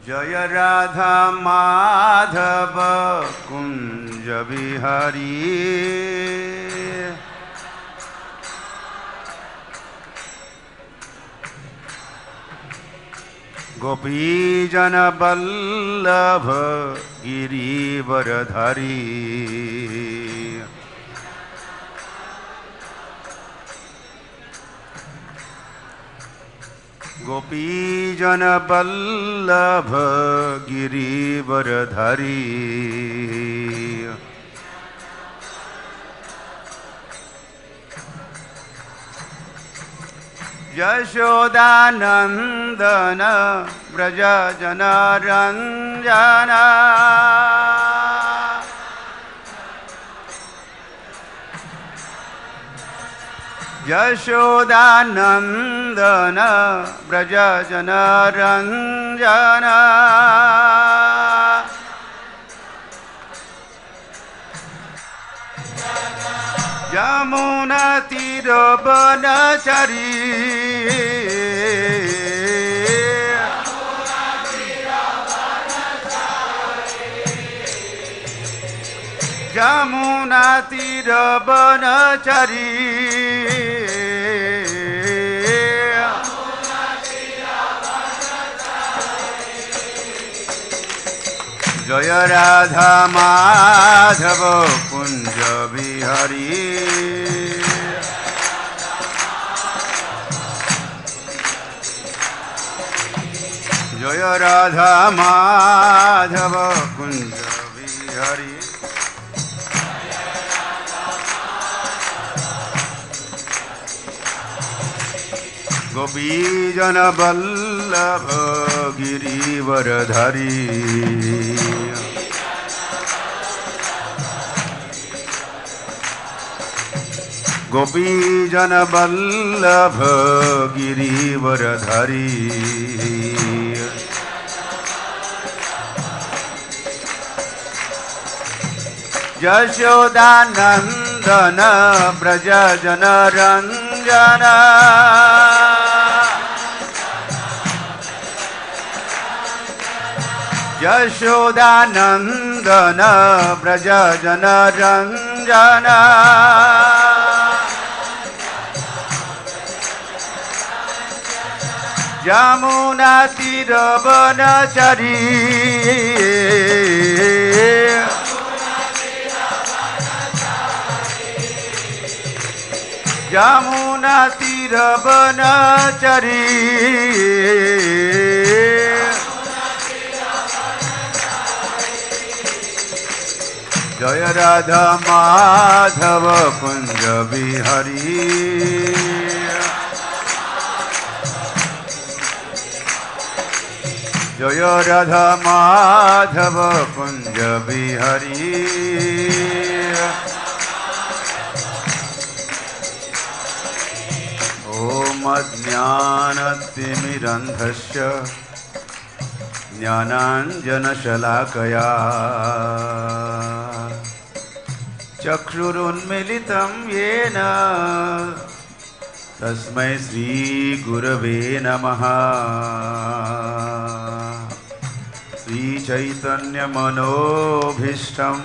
जय राधा माधव कुंज बिहारी गोपीजन बल्लभ गिरिवरधारी गोपीजन बल्लभ गिरिवरधारी यशोदानंदन व्रज जनरंजना यशोदानंदन व्रज जनरंजना यमुना तीरवनचरी यमुना तीरवनचरी जय राधा माधव कुंज बिहारी जय राधा माधव कुंज बिहारी गोपीजन बल्लभ गिरिवरधारी गोपीजन बल्लभ गिरिवरधारी यशोदानंदन व्रज जनरंजना यशोदानंदन व्रज जनरंजना यमुना तीरवनचरी यमुना तीरवनचरी जय राधा माधव कुंज बिहारी जय राधा माधव कुंज बिहारी ओम अज्ञानतिमिरन्धस्य ज्ञानाञ्जनशलाकया चक्षुरुन्मीलितं येन तस्मै श्रीगुरवे नमः श्रीचैतन्यमनोभीष्टं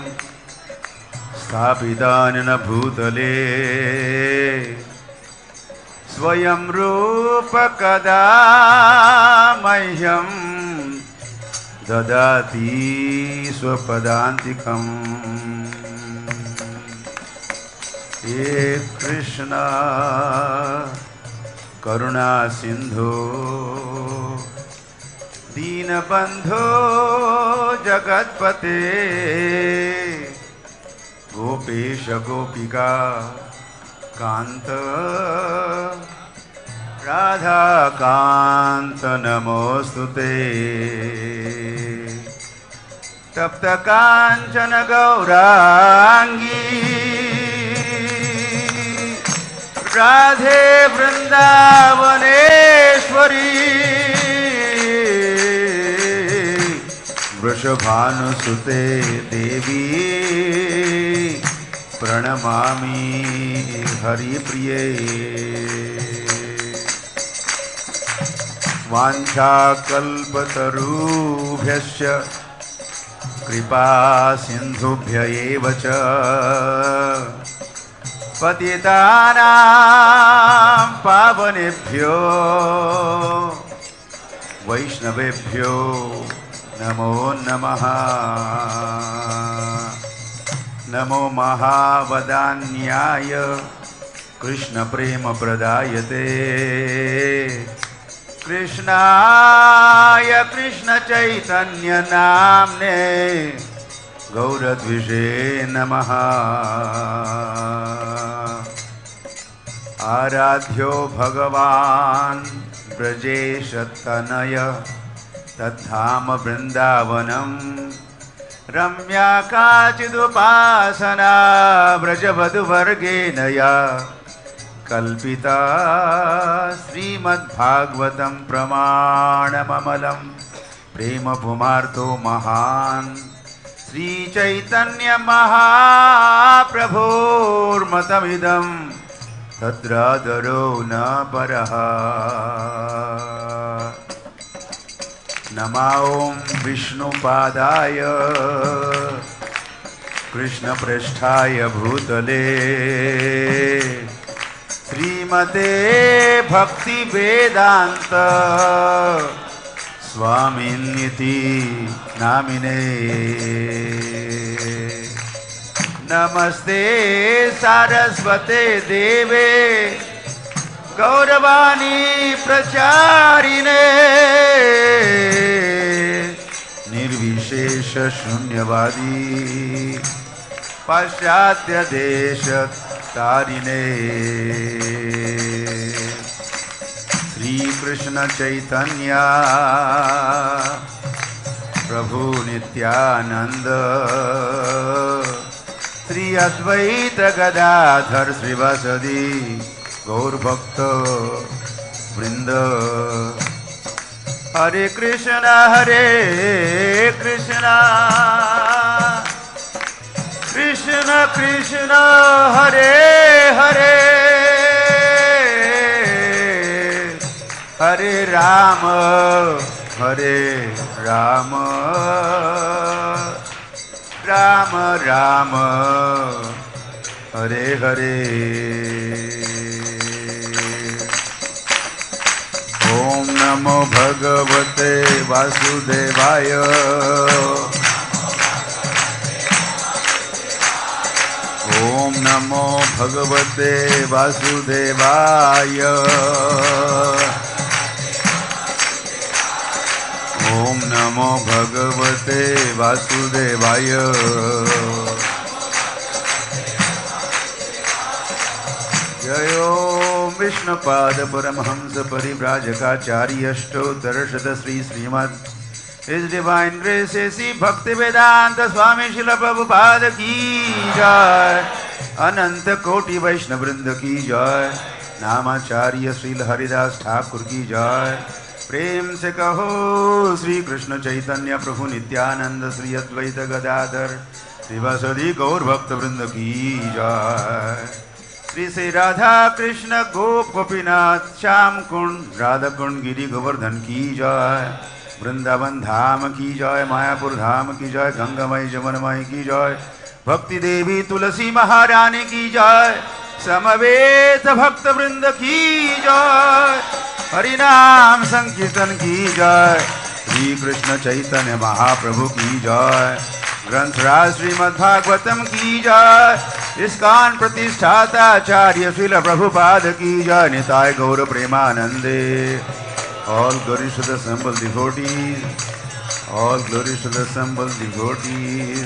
स्थापितं भूतले स्वयं रूप कदा मह्यं ददाति स्वपदान्तिकम् हे कृष्ण करुणा सिंधु दीनबंधो जगत्पते गोपेश गोपिका कांत राधा कांत नमोस्तुते तप्त कांचन गौरांगी राधे वृंदावनेश्वरी वृषभानुसुते देवी प्रणमामि हरिप्रिये वाञ्छाकल्पतरुभ्यश्च कृपा सिन्धुभ्य एव च पतितानां पावनेभ्यो वैष्णवेभ्यो नमो नमः। नमो महावदान्याय कृष्ण प्रेम प्रदायते कृष्णाय कृष्ण चैतन्य नाम्ने गौरद्विषे नमः। आराध्यो भगवान् ब्रजेशतनय तद्धाम वृन्दावनं रम्या काचिदुपासना व्रजवधुवर्गेण या कल्पिता श्रीमद्भागवतं प्रमाणममलं प्रेमपुमार्तो महान् श्रीचैतन्य महाप्रभोर्मतमिदं तत्रादरो न परः। नमो विष्णुपादाय कृष्णप्रेष्ठाय भूतले श्रीमते भक्तिवेदान्त स्वामिन्निति नामिने। नमस्ते सारस्वते देवे गौरवाणी प्रचारिणे निर्विशेष शून्यवादी पाश्चात्य देश तारिणे। श्री कृष्ण चैतन्य प्रभु नित्यानंद श्री अद्वैत गदाधर श्रीवासदि गौरभक्त वृंद। हरे कृष्ण कृष्ण कृष्ण हरे हरे हरे राम राम राम हरे हरे। ओम नमो भगवते वासुदेवाय ओम नमो भगवते वासुदेवाय ओम नमो भगवते वासुदेवाय। जयो Vishnupad Paramhans परिव्राजकाचार्य अष्टोत्तरशत Shri Shrimad His Divine Grace A.C. Bhaktivedanta Swami Srila Prabhupada की जय। अनंत कोटि वैष्णव वृंद की जय। नामाचार्य श्रील हरिदास ठाकुर की जय। प्रेम से कहो श्री कृष्ण चैतन्य प्रभु नित्यानंद श्री अद्वैत गदाधर श्रीवासदि गौर भक्त वृंद की जय। श्री श्री राधा कृष्ण गोप गोपीनाथ श्याम कुंड राधा कुंड गिरि गोवर्धन की जय। वृंदावन धाम की जय। मायापुर धाम की जय। गंगामय जमुनमय की जय। भक्ति देवी तुलसी महारानी की जय। समवेत भक्त वृंद की जय। हरिनाम संकीर्तन की जय। श्री कृष्ण चैतन्य महाप्रभु की जय। ग्रंथराज श्रीमद् भागवतम की जय। इस्कॉन प्रतिष्ठाता आचार्य श्रील प्रभुपाद की जय। निताय गौर प्रेमानंदे। All glories to the assembled devotees, all glories to the assembled devotees,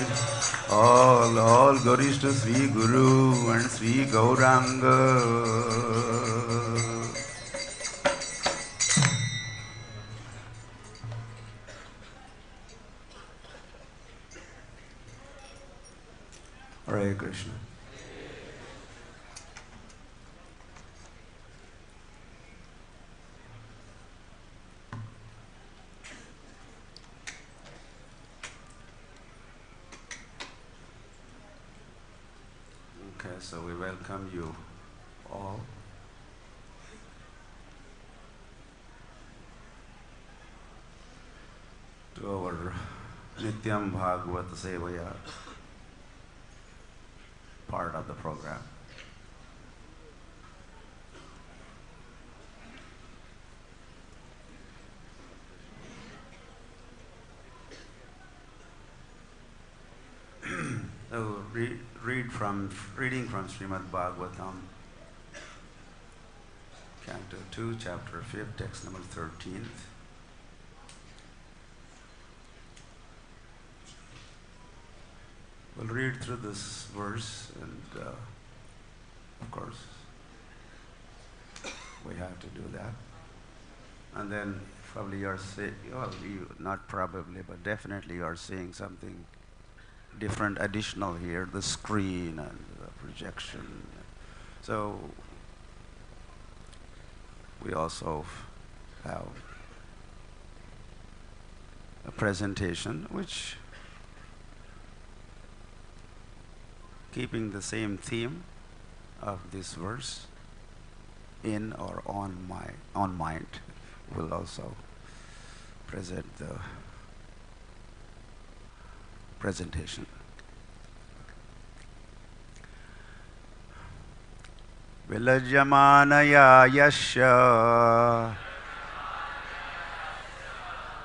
all glories to Sri Guru and Sri Gauranga. Hare Krishna. So we welcome you all. Nityam Bhagavata Sevaya part of the program. So reading from Srimad Bhagavatam, Canto 2, Chapter 5, text number 13. We'll read through this verse, and of course, we have to do that. And then probably you're saying, well, not probably, but definitely you are seeing something different, additional here, the screen and the projection. So we also have a presentation which keeping the same theme of this verse, in or on mind, will also present the presentation. Vilajjamānayā yasya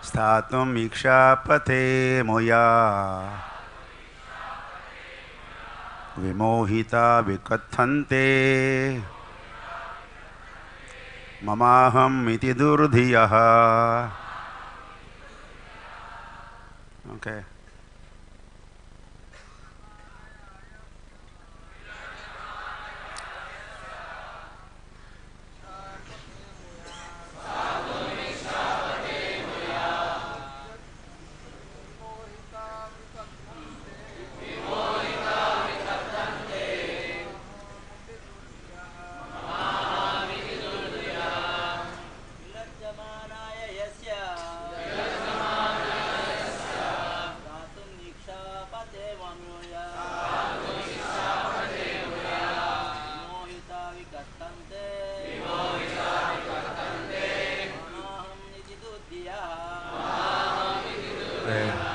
sthātum īkṣā-pathe muyā vimohitā vikatthante mamāham iti durdhiyaḥ. Okay.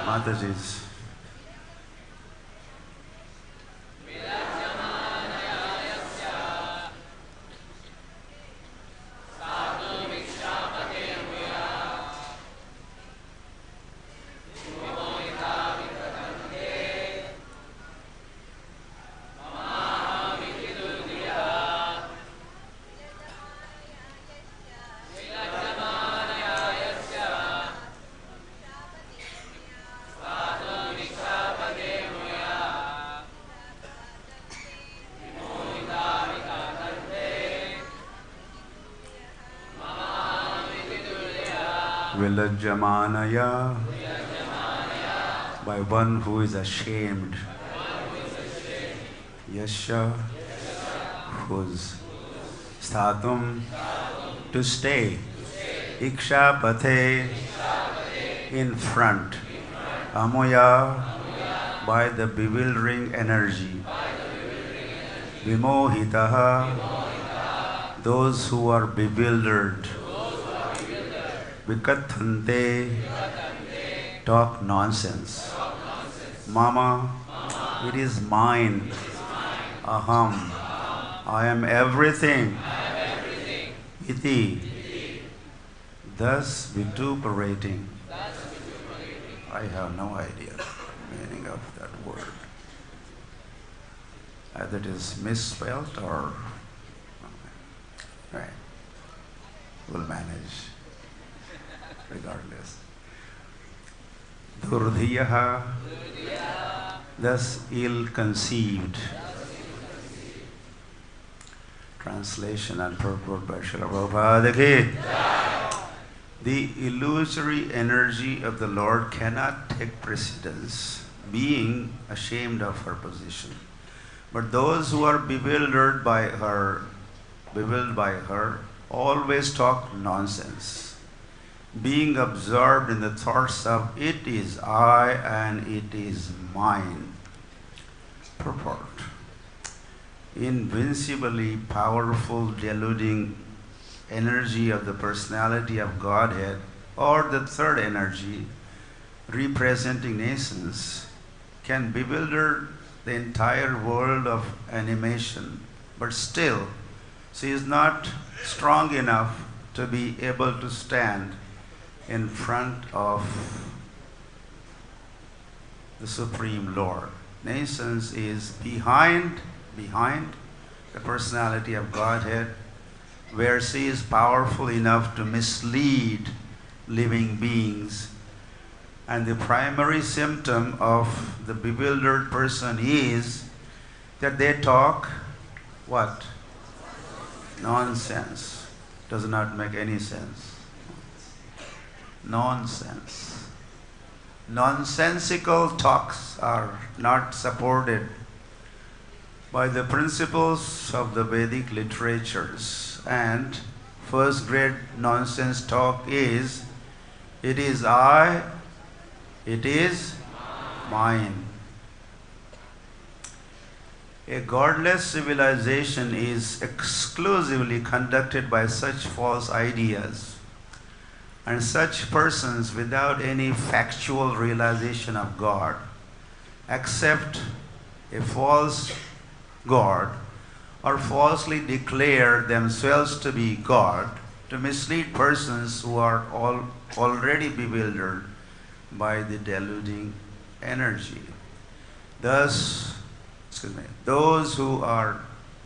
Mataji's. Vilajjamānayā, by one who is ashamed. Yasya, whose sthātum, to stay. īkṣā-pathe, in front. Amuyā, by the bewildering energy. Vimohitāḥ, those who are bewildered. Vikatthante, talk nonsense. Mama, it is mine. Aham, I am everything. Iti, thus vituperating. I have no idea the meaning of that word. Either it is misspelled or... Right. We'll manage. Regardless. Durdhiyaḥ, thus ill-conceived. Translation and purport by Srila Prabhupada. The illusory energy of the Lord cannot take precedence, being ashamed of her position. But those who are bewildered by her, always talk nonsense, being absorbed in the thoughts of it is I and it is mine. Purport. Invincibly powerful, deluding energy of the personality of Godhead, or the third energy, representing nescience, can bewilder the entire world of animation, but still she is not strong enough to be able to stand in front of the Supreme Lord. Nescience is behind the personality of Godhead, where she is powerful enough to mislead living beings. And the primary symptom of the bewildered person is that they talk what? Nonsense. Does not make any sense. Nonsense. Nonsensical talks are not supported by the principles of the Vedic literatures. And first grade nonsense talk is, it is I, it is mine. A godless civilization is exclusively conducted by such false ideas, and such persons without any factual realization of God accept a false God or falsely declare themselves to be God to mislead persons who are already bewildered by the deluding energy. Thus, those who are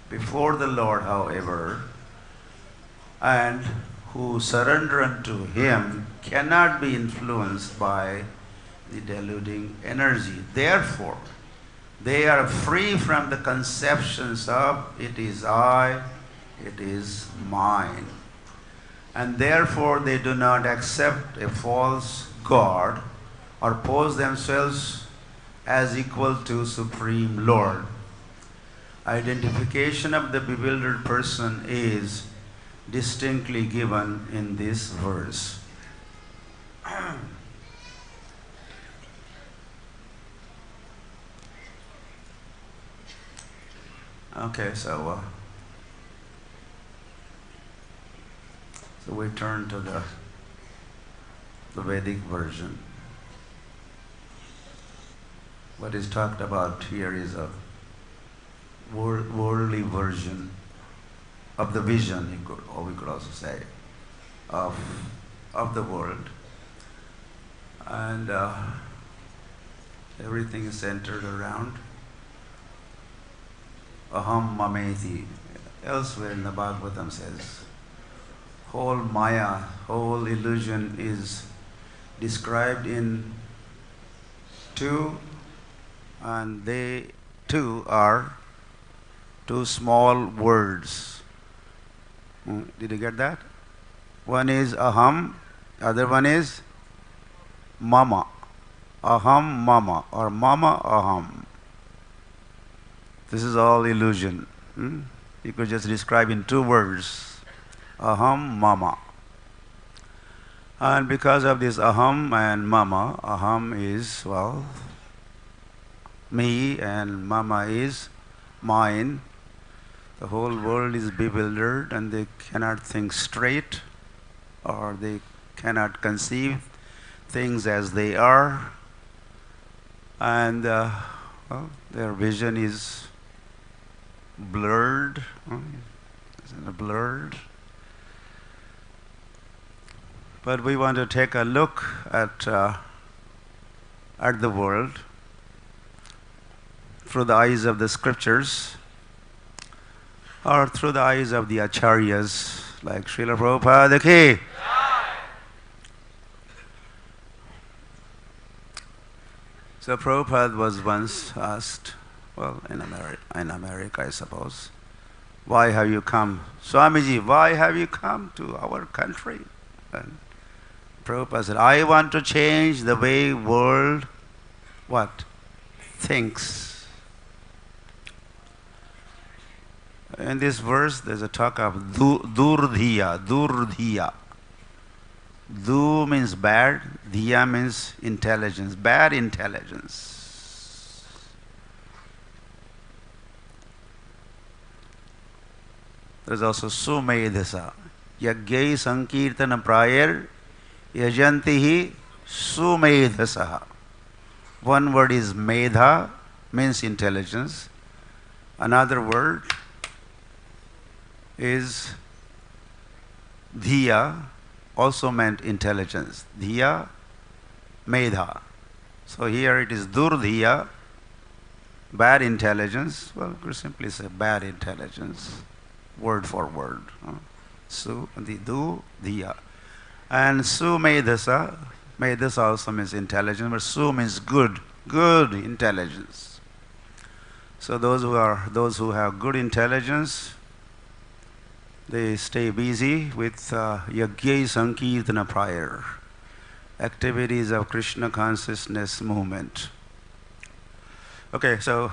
before the Lord, however, and who surrender unto Him cannot be influenced by the deluding energy. Therefore, they are free from the conceptions of it is I, it is mine. And therefore they do not accept a false God or pose themselves as equal to Supreme Lord. Identification of the bewildered person is distinctly given in this verse. Okay, so we turn to the Vedic version. What is talked about here is a worldly version of the vision, or we could also say, of the world. And everything is centered around aham mameti. Elsewhere in the Bhagavatam says, whole maya, whole illusion is described in two, and they two are two small words. Did you get that? One is aham, other one is mama. Aham mama, or mama aham. This is all illusion. You could just describe in two words. Aham mama. And because of this aham and mama, aham is, well, me, and mama is mine. The whole world is bewildered and they cannot think straight, or they cannot conceive things as they are. And well, their vision is blurred. Isn't it blurred? But we want to take a look at the world through the eyes of the scriptures, or through the eyes of the acharyas like Srila Prabhupada ki. So Prabhupada was once asked, well, in America I suppose, why have you come? Swamiji, why have you come to our country? And Prabhupada said, I want to change the way world, what? Thinks. In this verse, there's a talk of durdhiyaḥ. Du means bad, dhiya means intelligence, bad intelligence. There's also sumedhasa. Yagyai sankirtana prayar yajantihi sumedhasaha. One word is medha, means intelligence. Another word is dhiya, also meant intelligence. Dhiya, medha. So here it is durdhiyaḥ, bad intelligence. Well, we could simply say bad intelligence, word for word. Su, the du, dhiya. And su medhasa, medhasa also means intelligence, but su means good, good intelligence. So those who have good intelligence, they stay busy with yajna sankirtana prayer, activities of Krishna consciousness movement. Okay, so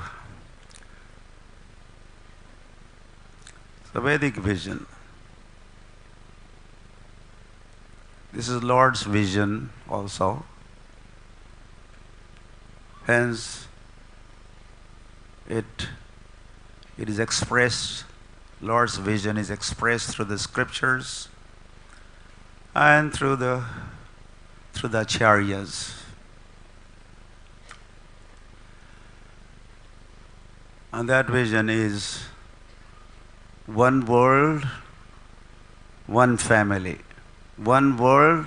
the Vedic vision. This is Lord's vision also. Hence, it is expressed, Lord's vision is expressed through the scriptures and through the acharyas. And that vision is one world, one family. One world,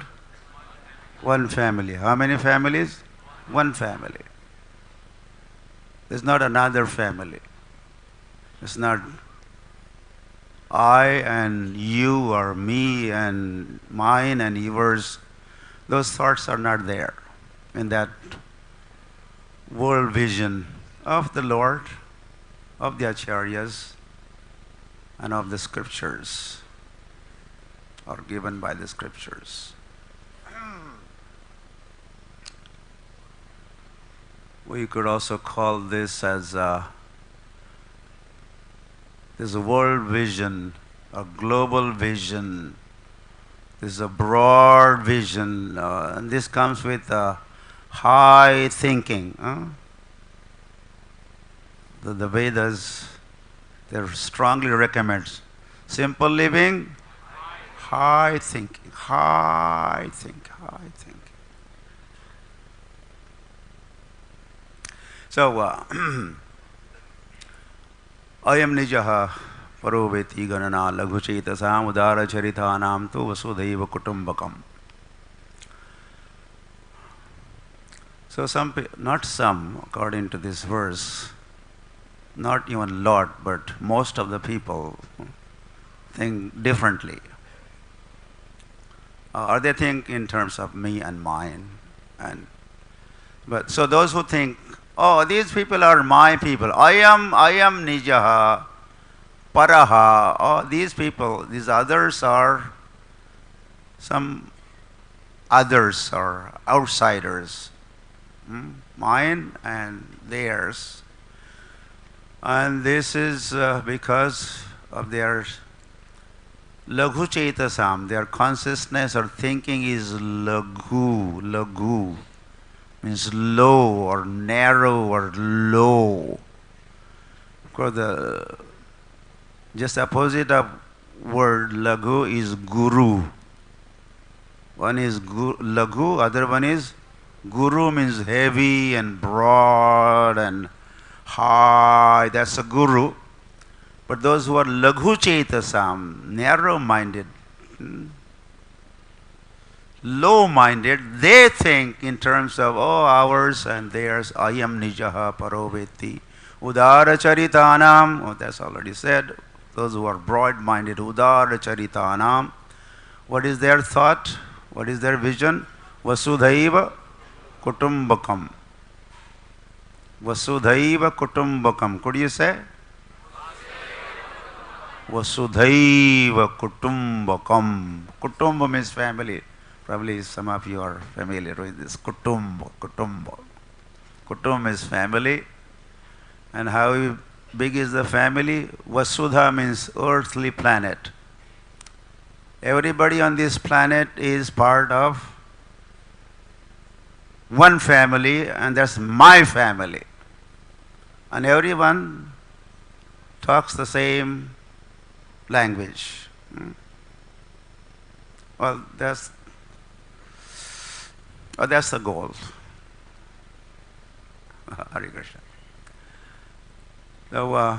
one family. How many families? One family. There's not another family. It's not I and you or me and mine and yours. Those thoughts are not there in that world vision of the Lord, of the acharyas, and of the scriptures, or given by the scriptures. We could also call this as this world vision, a global vision. This is a broad vision, and this comes with high thinking. The Vedas, they strongly recommend simple living, high thinking, high thinking, high thinking. So, ayam nijaha paroveti ganana laghuchetasam udara charithanam tu vasudhaiva kutumbakam. So not some, according to this verse, not even lot, but most of the people think differently. Or they think in terms of me and mine. But so those who think, oh, these people are my people. I am nijaha, paraha. Oh, these people, these others are some others or outsiders. Mine and theirs. And this is because of their laghu chetasam, their consciousness or thinking is laghu means low or narrow or low. Of course, the just opposite of word laghu is guru. One is laghu, other one is guru, means heavy and broad and high. That's a guru. But those who are laghu chetasam, narrow-minded, low-minded, they think in terms of, oh, ours and theirs. Ayam nijaha paroveti udara charitanam. Oh, that's already said. Those who are broad-minded, udara charitanam. What is their thought? What is their vision? Vasudhaiva kutumbakam. Vasudhaiva kutumbakam. Could you say? Vasudhaiva kutumbakam. Kutumba means family. Probably some of you are familiar with this. Kutumba. Kutumba is family. And how big is the family? Vasudha means earthly planet. Everybody on this planet is part of one family, and that's my family. And everyone talks the same language. Well, that's But that's the goal. Hare Krishna. So,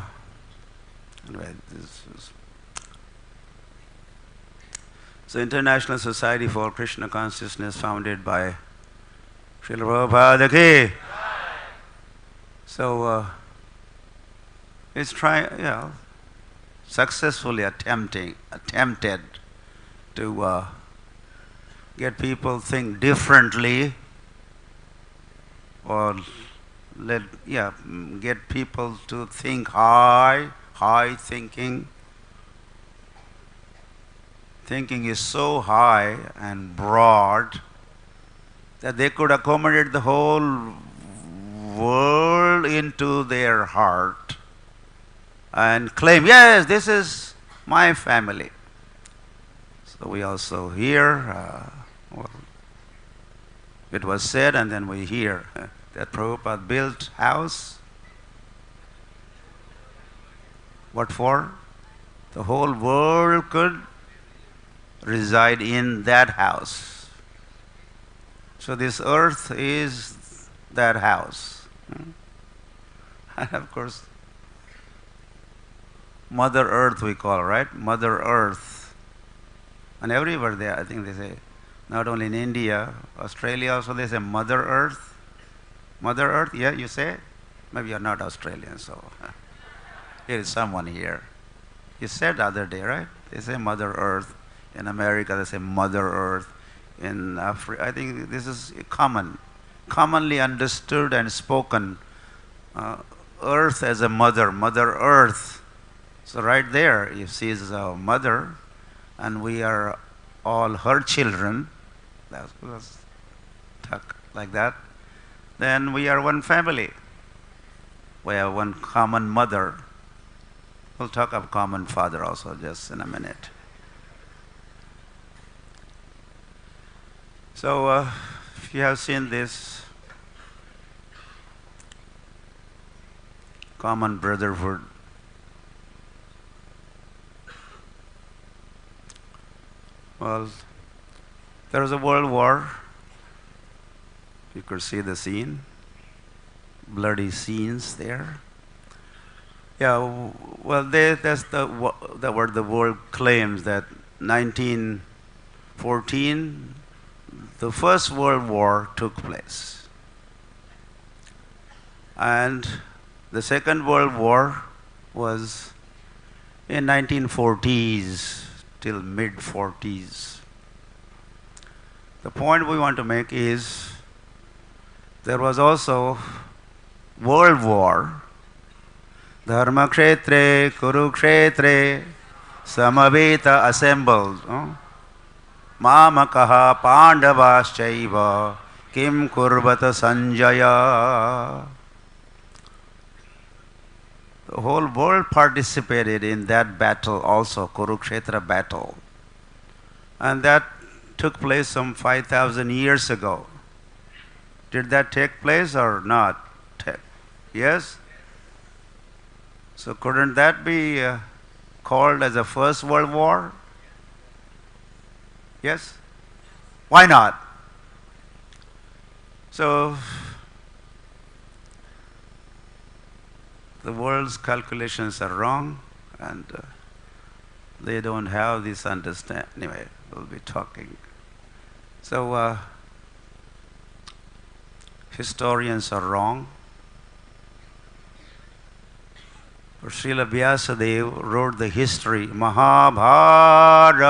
anyway, so International Society for Krishna Consciousness, founded by Srila Prabhupada ki. So, it's trying, successfully attempted to get people think differently, or get people to think high thinking. Thinking is so high and broad that they could accommodate the whole world into their heart and claim, yes, this is my family. So we also hear, it was said, and then we hear that Prabhupada built house. What for? The whole world could reside in that house. So this earth is that house. And of course, Mother Earth we call, right? Mother Earth. And everywhere there, I think they say, not only in India, Australia also they say Mother Earth. Mother Earth, yeah, you say? Maybe you're not Australian, so here is someone here. You said the other day, right? They say Mother Earth. In America, they say Mother Earth. In Africa, I think this is commonly understood and spoken. Earth as a mother, Mother Earth. So right there, if she is a mother, and we are all her children, that's like that, then we are one family. We have one common mother. We'll talk of common father also just in a minute. So, if you have seen this common brotherhood, well, there was a world war. You could see the scene, bloody scenes there. Yeah, well, that's the word the world claims, that 1914, the First World War took place. And the Second World War was in 1940s till mid-40s. The point we want to make is there was also World War. Dharma kshetre, kurukshetre, samaveta assembled. Mamāham pandavaschaiva kim kurvata sanjaya. The whole world participated in that battle also, Kurukshetra battle. And that took place some 5,000 years ago. Did that take place or not? Yes? So couldn't that be called as a First World War? Yes? Why not? So, the world's calculations are wrong, and they don't have this understanding. Anyway, we'll be talking. So, historians are wrong. Srila Vyasadeva wrote the history, Mahabharat.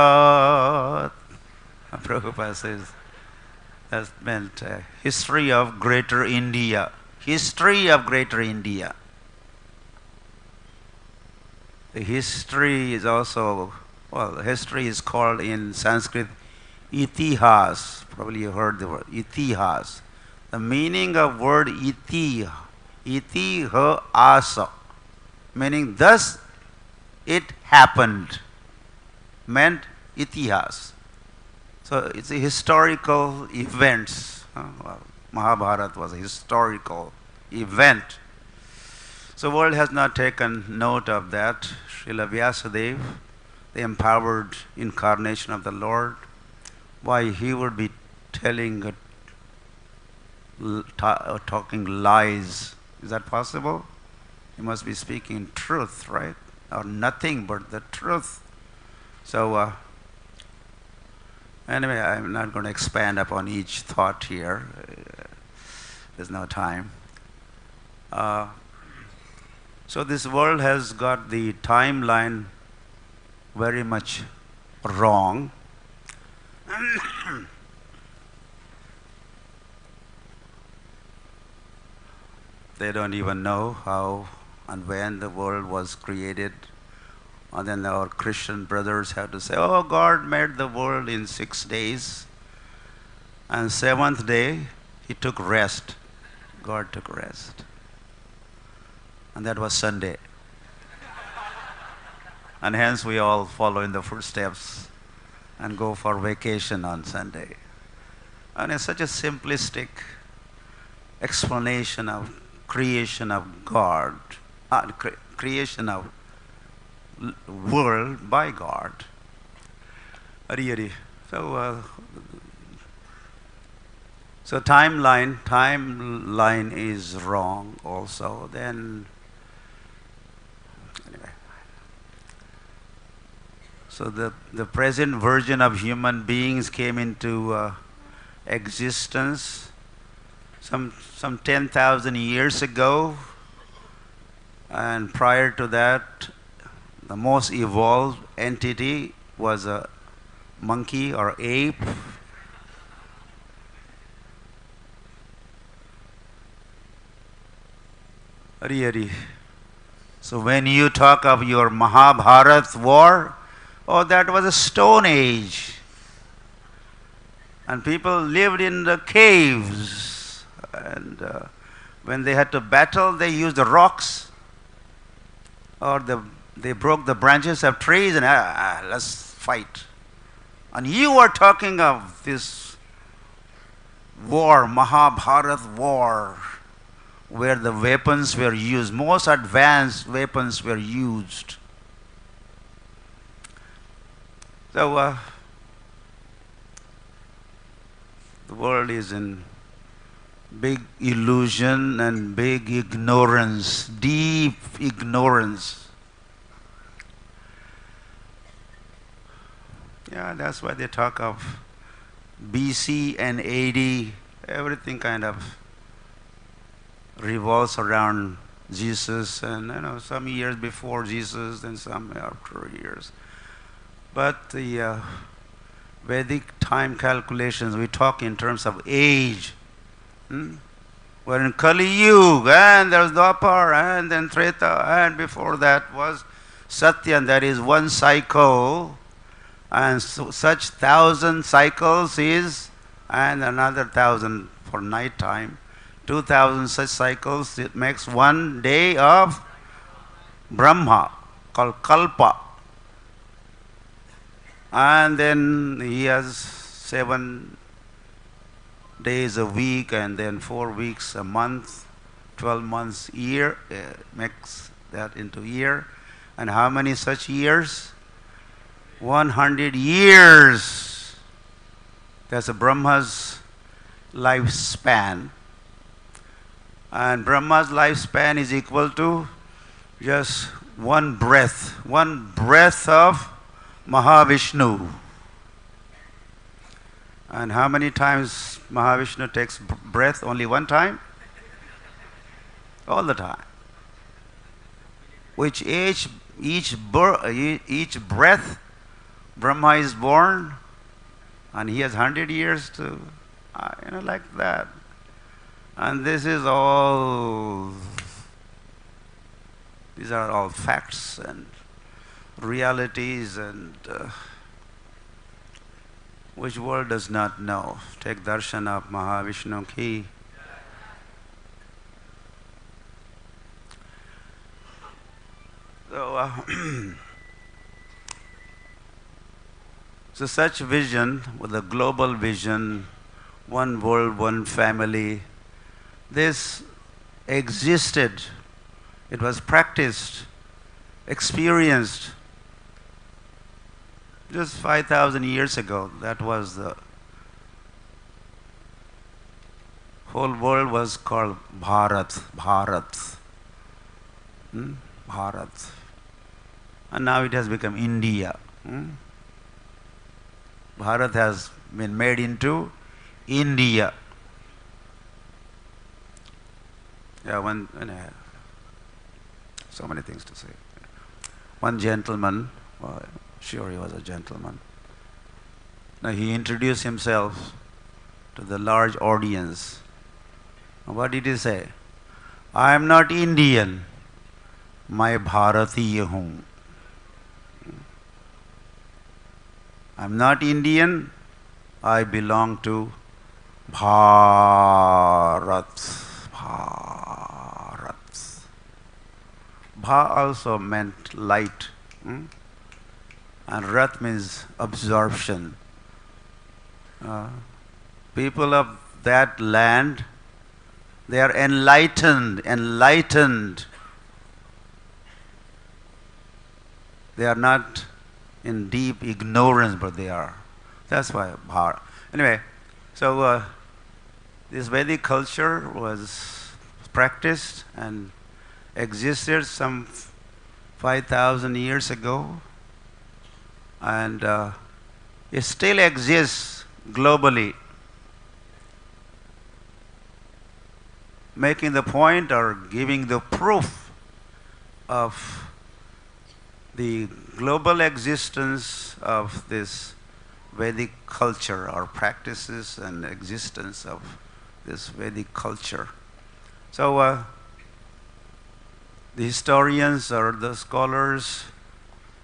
Prabhupada says that meant history of Greater India. History of Greater India. The history is also, well, history is called in Sanskrit ītihās. Probably you heard the word ītihās. The meaning of word ītihāsa, meaning thus it happened, meant itihas. So it's a historical events. Well, Mahabharata was a historical event. So the world has not taken note of that. Srila Vyasadeva, the empowered incarnation of the Lord, why he would be telling talking lies. Is that possible? You must be speaking truth, right? Or nothing but the truth. So, anyway, I'm not going to expand upon each thought here. There's no time. So this world has got the timeline very much wrong. They don't even know how and when the world was created. And then our Christian brothers have to say, oh, God made the world in 6 days. And 7th day, He took rest. God took rest. And that was Sunday. And hence we all follow in the footsteps and go for vacation on Sunday. And it's such a simplistic explanation of creation of God, creation of world by God. So timeline is wrong also. Then anyway. So the present version of human beings came into existence some 10,000 years ago, and prior to that, the most evolved entity was a monkey or ape. So when you talk of your Mahabharata war, oh, that was a stone age. And people lived in the caves. And when they had to battle, they used the rocks. Or they broke the branches of trees and let's fight. And you are talking of this war, Mahabharata war, where the weapons were used, most advanced weapons were used. So the world is in big illusion and big ignorance, deep ignorance. Yeah, that's why they talk of BC and AD, everything kind of revolves around Jesus, and some years before Jesus and some after years. But the Vedic time calculations, we talk in terms of age. We're in Kali Yuga, and there's Dwapar, and then Treta, and before that was Satya, and that is one cycle, and such 1,000 cycles is, and another 1,000 for night time. 2,000 such cycles, it makes 1 day of Brahma, called Kalpa. And then he has 7 days a week, and then 4 weeks a month, 12 months year, makes that into year. And how many such years? 100 years. That's a Brahma's lifespan. And Brahma's lifespan is equal to just one breath of Mahavishnu. And how many times Mahavishnu takes breath? Only one time? All the time. Which each breath, Brahma is born, and he has 100 years to, like that. And these are all facts and realities, and which world does not know. Take darshan of Mahavishnu ki. So such vision, with a global vision, one world, one family, this existed. It was practiced, experienced just 5,000 years ago. That was the whole world was called Bharat, Bharat, Bharat. And now it has become India. Bharat has been made into India. Yeah, so many things to say. One gentleman, well, sure he was a gentleman. Now he introduced himself to the large audience. What did he say? I am not Indian, मैं भारतीय हूँ. I'm not Indian, I belong to Bharat. Bharat. Bha also meant light. And Rat means absorption. People of that land, they are enlightened. They are not in deep ignorance, but they are. That's why Bharat. Anyway, so this Vedic culture was practiced and existed some 5,000 years ago, and it still exists globally, making the point or giving the proof of the global existence of this Vedic culture or practices and existence of this Vedic culture. So the historians or the scholars,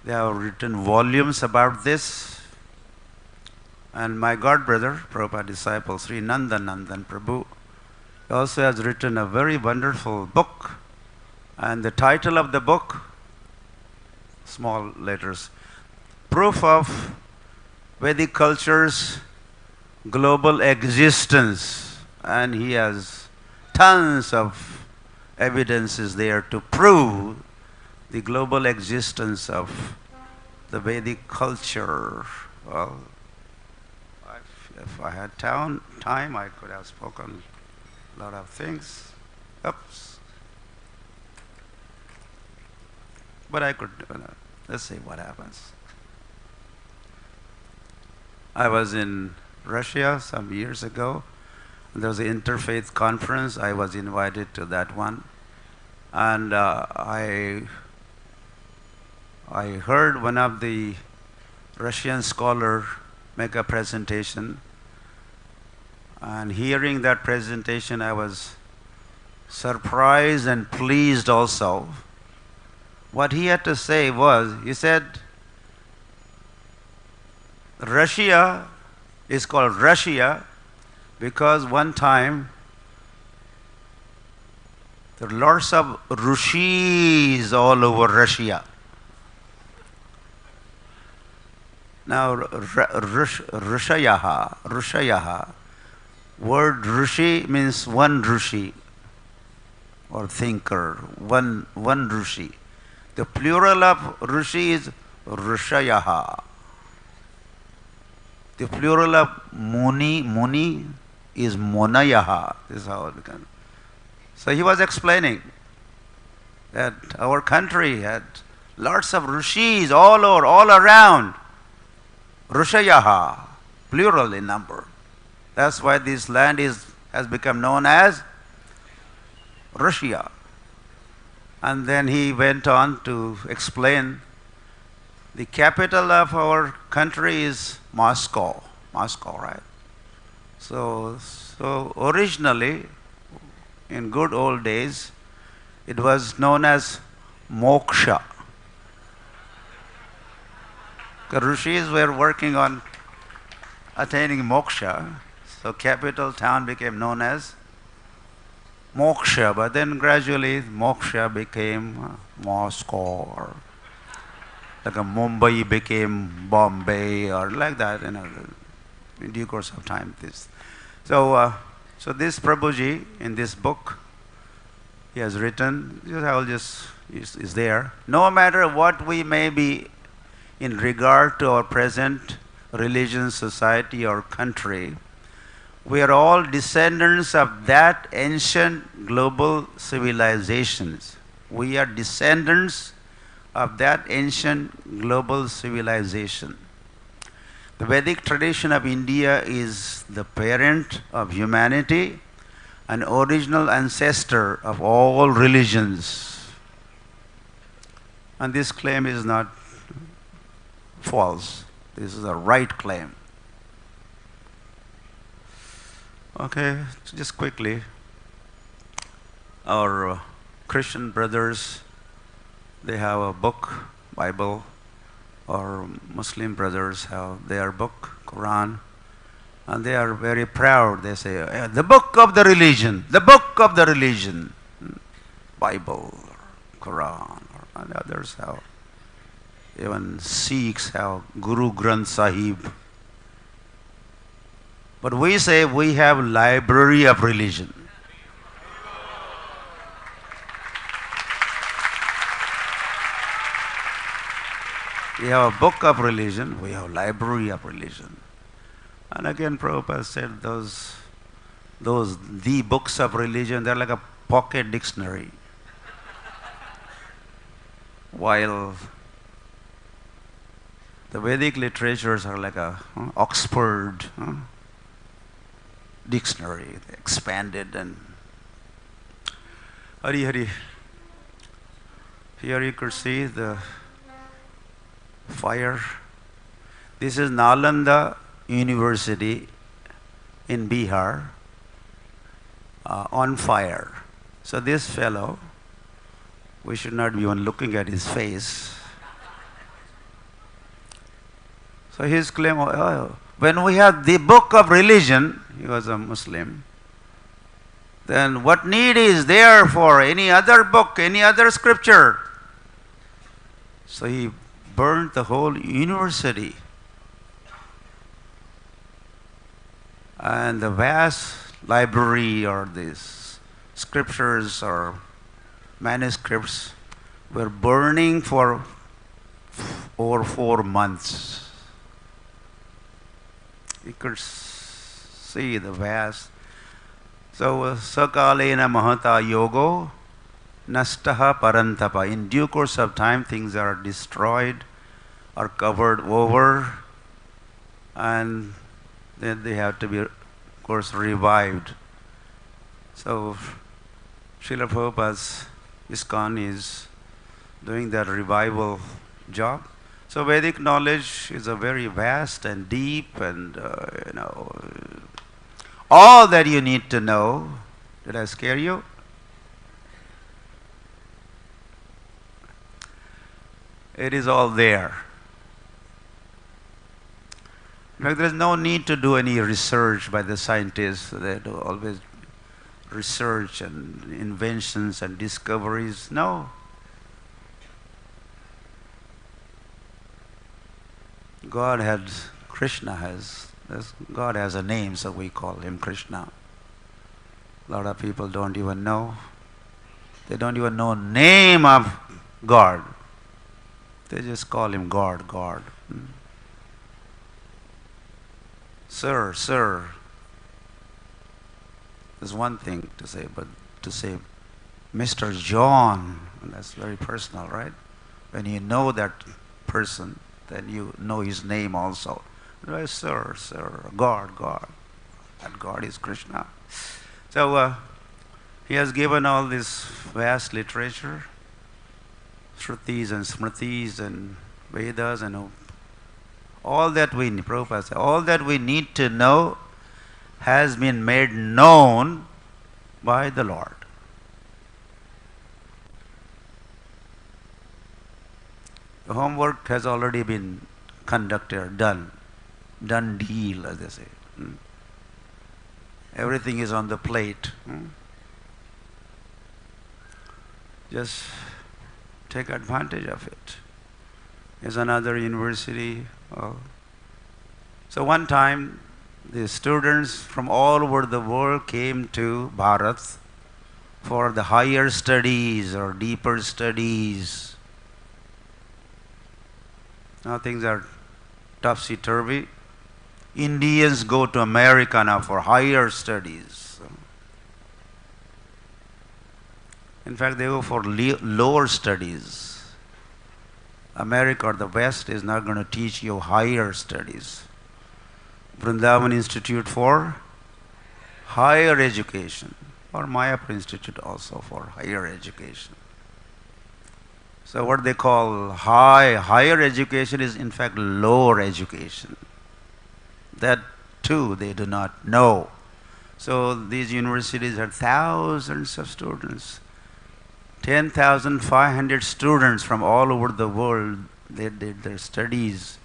they have written volumes about this. And my god brother, Prabhupada disciple, Sri Nandan Prabhu, also has written a very wonderful book. And the title of the book, small letters, Proof of Vedic Culture's Global Existence. And he has tons of evidences there to prove the global existence of the Vedic culture. Well, if I had time, I could have spoken a lot of things. Oops. But I could, let's see what happens. I was in Russia some years ago. There was an interfaith conference. I was invited to that one. And I heard one of the Russian scholars make a presentation. And hearing that presentation, I was surprised and pleased also. What he had to say was, he said, Russia is called Russia because one time there are lots of rishis all over Russia. Now, Rishayaha, word rishi means one rishi or thinker, one rishi. The plural of rishi is Rishayaha. The plural of muni is Monayaha. This is how it becomes. So he was explaining that our country had lots of rishis all over, all around. Rishayaha, plural in number. That's why this land has become known as Russia. And then he went on to explain the capital of our country is Moscow, right? So originally, in good old days, it was known as moksha. The rishis were working on attaining moksha, so capital town became known as moksha, but then gradually moksha became Moscow, or like a Mumbai became Bombay, or like that, in due course of time. So this Prabhuji, in this book, he has written, is there. No matter what we may be in regard to our present religion, society, or country, We are all descendants of that ancient global civilizations. We are descendants of that ancient global civilization. The Vedic tradition of India is the parent of humanity, an original ancestor of all religions. And this claim is not false. This is a right claim. Okay, just quickly, our Christian brothers, they have a book, Bible. Our Muslim brothers have their book, Quran, and they are very proud. They say, the book of the religion, the book of the religion, Bible, Quran, and others have. Even Sikhs have Guru Granth Sahib. But we say we have library of religion. We have a book of religion, we have library of religion. And again, Prabhupada said the books of religion, they're like a pocket dictionary. While the Vedic literatures are like a Oxford dictionary, expanded and Hari Hari. Here you could see the fire. This is Nalanda University in Bihar, on fire. So this fellow, we should not be even looking at his face. So his claim, when we have the book of religion, he was a Muslim, then what need is there for any other book, any other scripture? So he burned the whole university. And the vast library or these scriptures or manuscripts were burning for over 4 months. You could see the vast. So, sakalena mahata yogo nastaha parantapa. In due course of time, things are destroyed or covered over, and then they have to be, of course, revived. So, Srila Prabhupada's ISKCON is doing that revival job. So, Vedic knowledge is a very vast and deep and, all that you need to know. Did I scare you? It is all there. In fact, there is no need to do any research by the scientists. They do always research and inventions and discoveries. No. God has a name, so we call him Krishna. A lot of people don't even know. They don't even know name of God. They just call him God. Sir. There's one thing to say, but to say Mr. John, that's very personal, right? When you know that person, then you know his name also. Right, sir, God. That God is Krishna. So he has given all this vast literature, Shrutis and Smritis and Vedas and all that we need, Prabhupada said, all that we need to know has been made known by the Lord. The homework has already been conducted, done deal, as they say. Everything is on the plate. Just take advantage of it. There's another university. So one time, the students from all over the world came to Bharat for the higher studies or deeper studies. Now things are topsy-turvy. Indians go to America now for higher studies. In fact, they go for lower studies. America or the West is not going to teach you higher studies. Vrindavan Institute for higher education, or Mayapur Institute also for higher education. So what they call higher education is in fact lower education. That too they do not know. So these universities have thousands of students. 10,500 students from all over the world, they did their studies.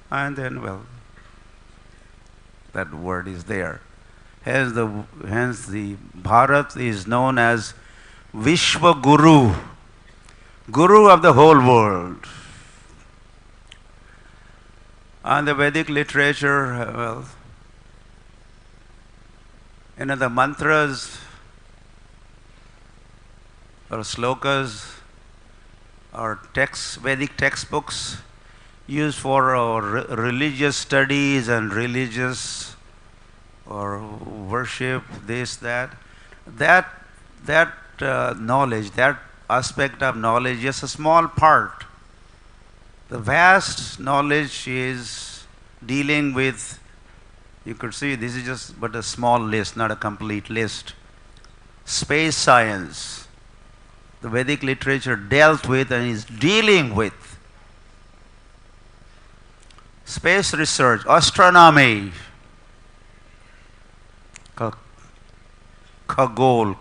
And then, well, that word is there. Hence the Bharat is known as Vishwa Guru, Guru of the whole world. And the Vedic literature, well, the mantras or slokas or Vedic textbooks used for religious studies and religious or worship, this, that knowledge, that aspect of knowledge is a small part. The vast knowledge is dealing with, you could see this is just but a small list, not a complete list. Space science, the Vedic literature dealt with and is dealing with. Space research, astronomy, Khagol,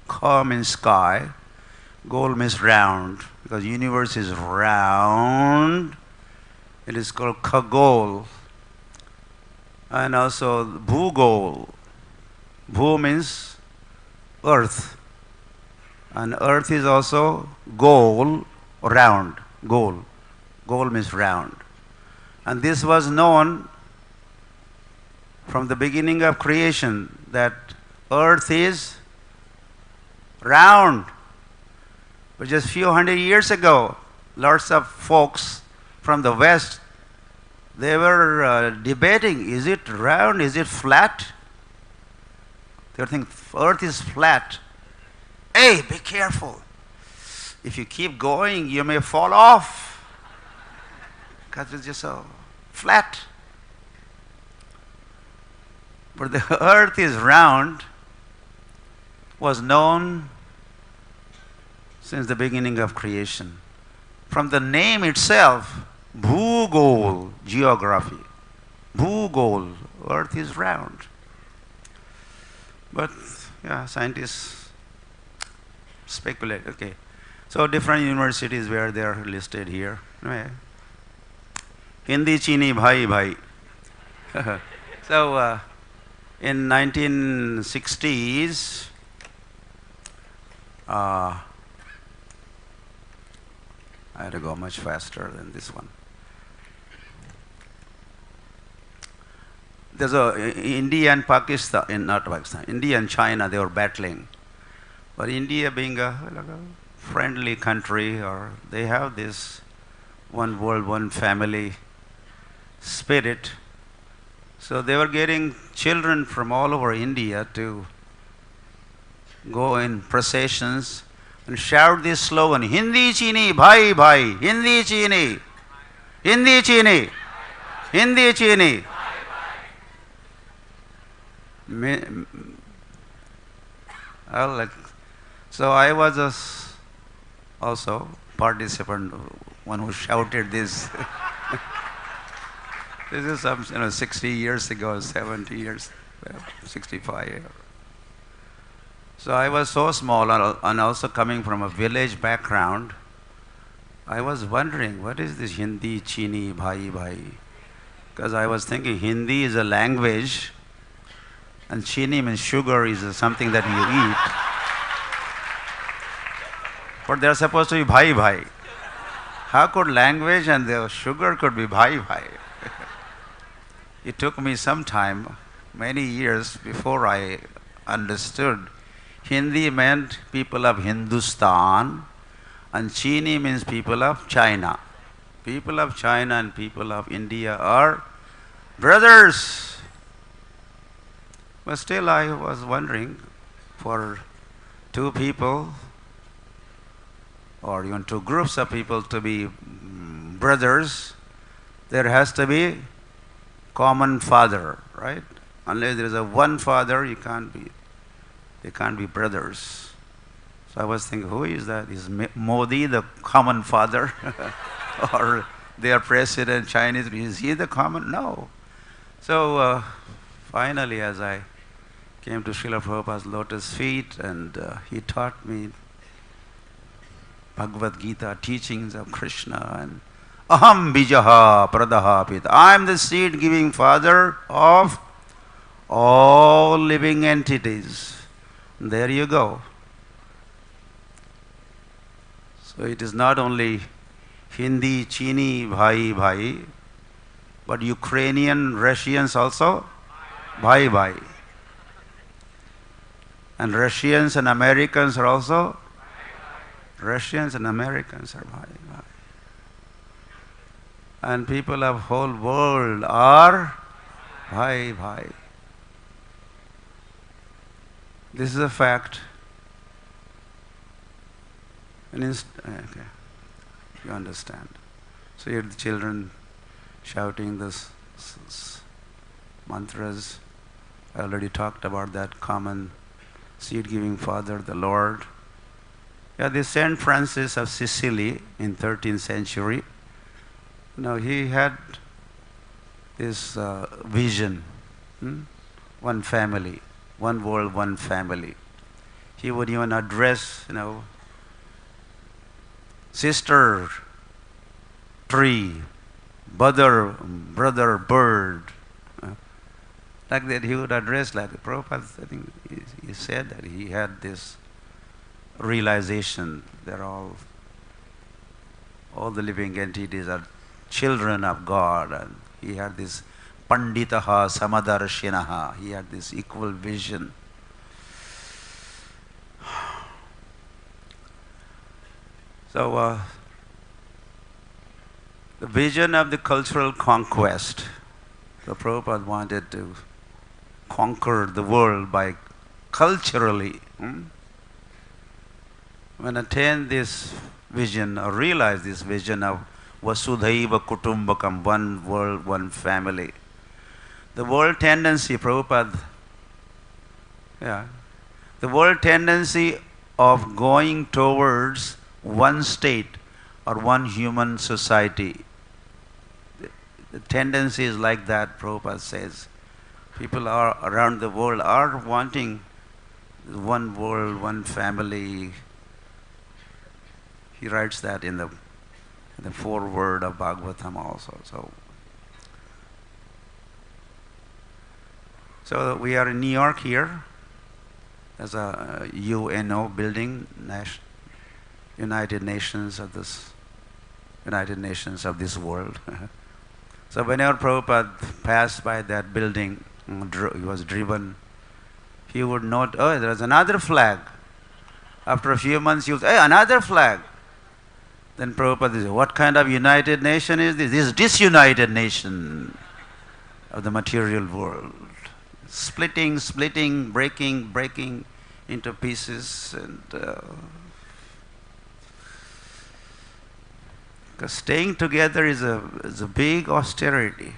Kha means sky, Gol means round, because universe is round. It is called Khagol. And also Bhugol. Bhu means earth. And earth is also Gol, round, Gol. Gol means round. And this was known from the beginning of creation, that earth is round. But just a few hundred years ago, lots of folks from the West, they were debating, is it round, is it flat? They think earth is flat. Hey, be careful. If you keep going, you may fall off, because it's just so flat. But the earth is round was known since the beginning of creation. From the name itself, Bhugol, geography. Bhugol, earth is round. But yeah, scientists speculate. Okay, so different universities where they are listed here. Anyway, Hindi Chini Bhai Bhai. So in 1960s, I had to go much faster than this one. There's India and Pakistan, not Pakistan, India and China, they were battling. But India being a friendly country, or they have this one world, one family spirit. So they were getting children from all over India to go in processions and shout this slogan, Hindi Chini Bhai Bhai, Hindi Chini, Hindi Chini, Hindi Chini. So I was also participant, one who shouted this. This is some 60 years ago, 70 years, 65 years. So I was so small and also coming from a village background, I was wondering, what is this Hindi, Chini, Bhai, Bhai? Because I was thinking Hindi is a language and Chini means sugar is something that you eat. But they are supposed to be Bhai, Bhai. How could language and the sugar could be Bhai, Bhai? It took me some time, many years before I understood. Hindi meant people of Hindustan and Chini means people of China. People of China and people of India are brothers. But still I was wondering, for two people or even two groups of people to be brothers, there has to be common father, right? Unless there is a one father, they can't be brothers. So I was thinking, who is that? Is Modi the common father? Or their president, Chinese, is he the common? No. So finally, as I came to Srila Prabhupada's lotus feet, and he taught me Bhagavad Gita teachings of Krishna, and aham bijaha pradaha pita. I am the seed-giving father of all living entities. There you go. So it is not only Hindi, Chini, bhai, bhai, but Ukrainian, Russians also, bhai, bhai. And Russians and Americans are also, Russians and Americans are bhai, bhai. And people of whole world are bhai, bhai. This is a fact. And okay, you understand. So here the children shouting this mantras. I already talked about that common seed-giving father, the Lord. Yeah, the Saint Francis of Sicily in 13th century. Now he had this vision, one family, one world, one family. He would even address, sister tree, brother bird. Like that he would address, like Prabhupada, I think he said that he had this realization that all the living entities are children of God, and he had this panditaha samadarshinaha, he had this equal vision. So the vision of the cultural conquest, the Prabhupada wanted to conquer the world by culturally. When attain this vision or realize this vision of Vasudhaiva Kutumbakam, one world, one family. The world tendency, Prabhupada, the world tendency of going towards one state or one human society. The tendency is like that, Prabhupada says. People are around the world are wanting one world, one family. He writes that in the foreword of Bhagavatam also. So we are in New York here. There's a UNO building, United Nations of this world. So whenever Prabhupada passed by that building, he was driven, he would note, oh, there's another flag. After a few months, he would say, hey, another flag. Then Prabhupada says, what kind of United Nation is this? This is disunited nation of the material world. Splitting, breaking into pieces. And because staying together is a big austerity.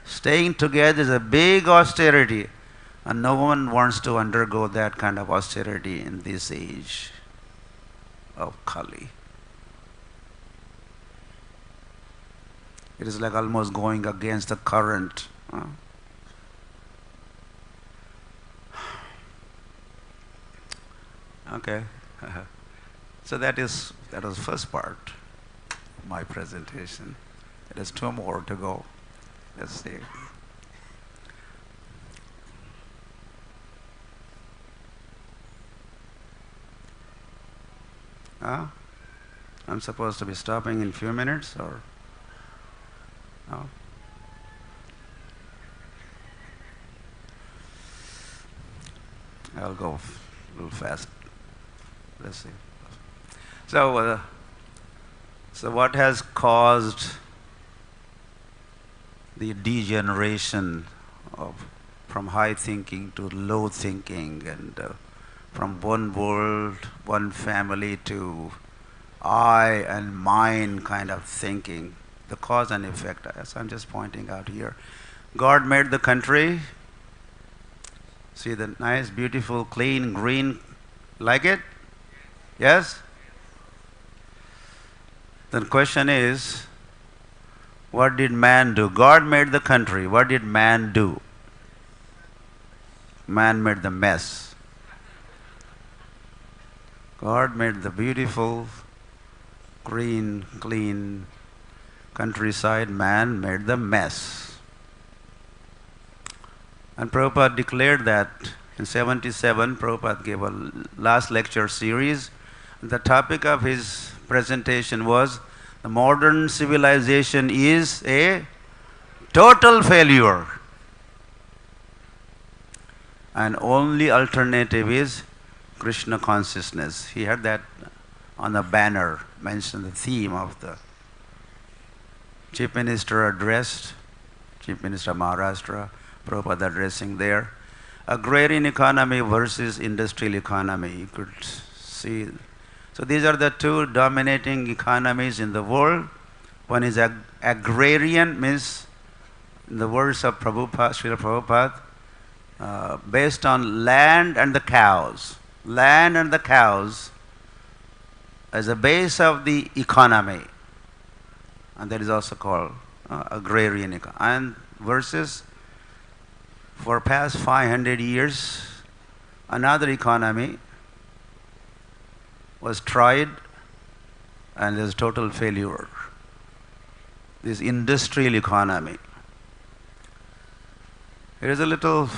Staying together is a big austerity. And no one wants to undergo that kind of austerity in this age of Kali. It is like almost going against the current. Okay. So that was the first part of my presentation. There is two more to go. Let's see. I'm supposed to be stopping in a few minutes, or no? I'll go a little fast. Let's see. So So what has caused the degeneration from high thinking to low thinking, and from one world, one family to I and mine kind of thinking? The cause and effect, as I'm just pointing out here. God made the country. See the nice, beautiful, clean, green, like it? Yes? The question is, what did man do? God made the country. What did man do? Man made the mess. God made the beautiful, green, clean countryside. Man made the mess. And Prabhupada declared that in 77. Prabhupada gave a last lecture series. The topic of his presentation was, the modern civilization is a total failure, and only alternative is Krishna consciousness. He had that on the banner, mentioned the theme of the Chief Minister addressed, Chief Minister of Maharashtra, Prabhupada addressing there. Agrarian economy versus industrial economy. You could see. So these are the two dominating economies in the world. One is agrarian, means in the words of Prabhupada, Srila Prabhupada, based on land and the cows. Land and the cows as a base of the economy. And that is also called agrarian economy. And versus, for past 500 years, another economy was tried and is total failure. This industrial economy. Here is a little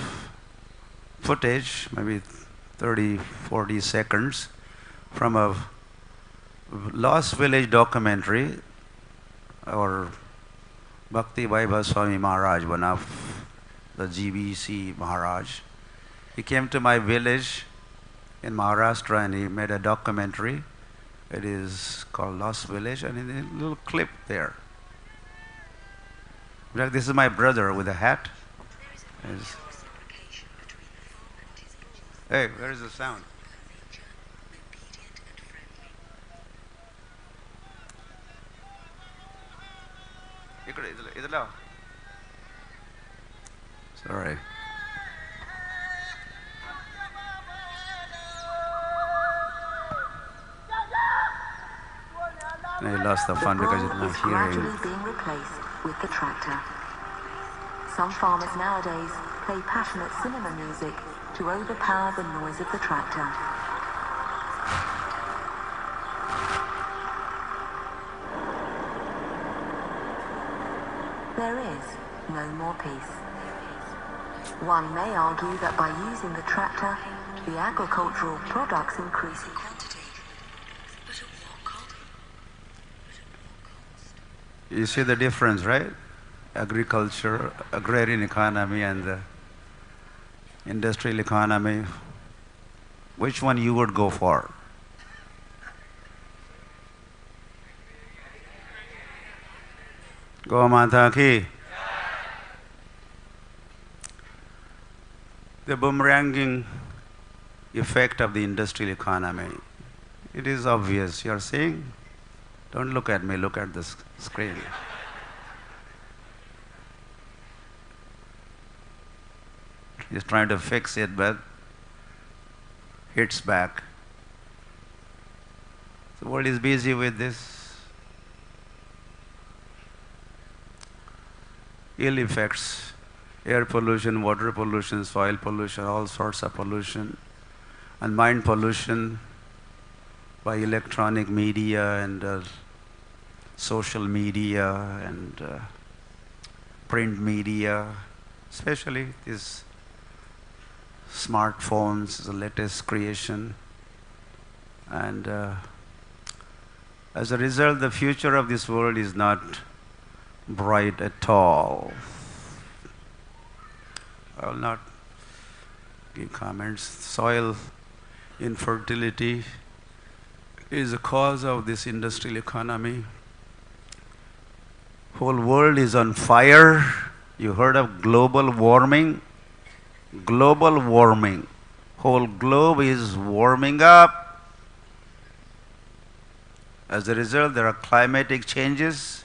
footage, maybe 30, 40 seconds, from a Lost Village documentary, or Bhakti Vaibhav Swami Maharaj, one of the GBC Maharaj. He came to my village in Maharashtra and he made a documentary. It is called Lost Village, and in a little clip there. This is my brother with a hat. Hey, where is the sound? Sorry. I lost the fun because of my hearing. Gradually being replaced with the tractor. Some farmers nowadays play passionate cinema music to overpower the noise of the tractor. There is no more peace. One may argue that by using the tractor, the agricultural products increase in quantity. But at what cost? You see the difference, right? Agriculture, agrarian economy and the industrial economy. Which one you would go for? Go Mata ki. The boomeranging effect of the industrial economy. It is obvious. You are seeing? Don't look at me, look at the screen. He's trying to fix it, but hits back. The world is busy with this. Ill effects, air pollution, water pollution, soil pollution, all sorts of pollution, and mind pollution by electronic media and social media and print media, especially these smartphones, the latest creation. And as a result, the future of this world is not bright at all. I will not give comments. Soil infertility is a cause of this industrial economy. Whole world is on fire. You heard of global warming? Global warming. Whole globe is warming up. As a result, there are climatic changes.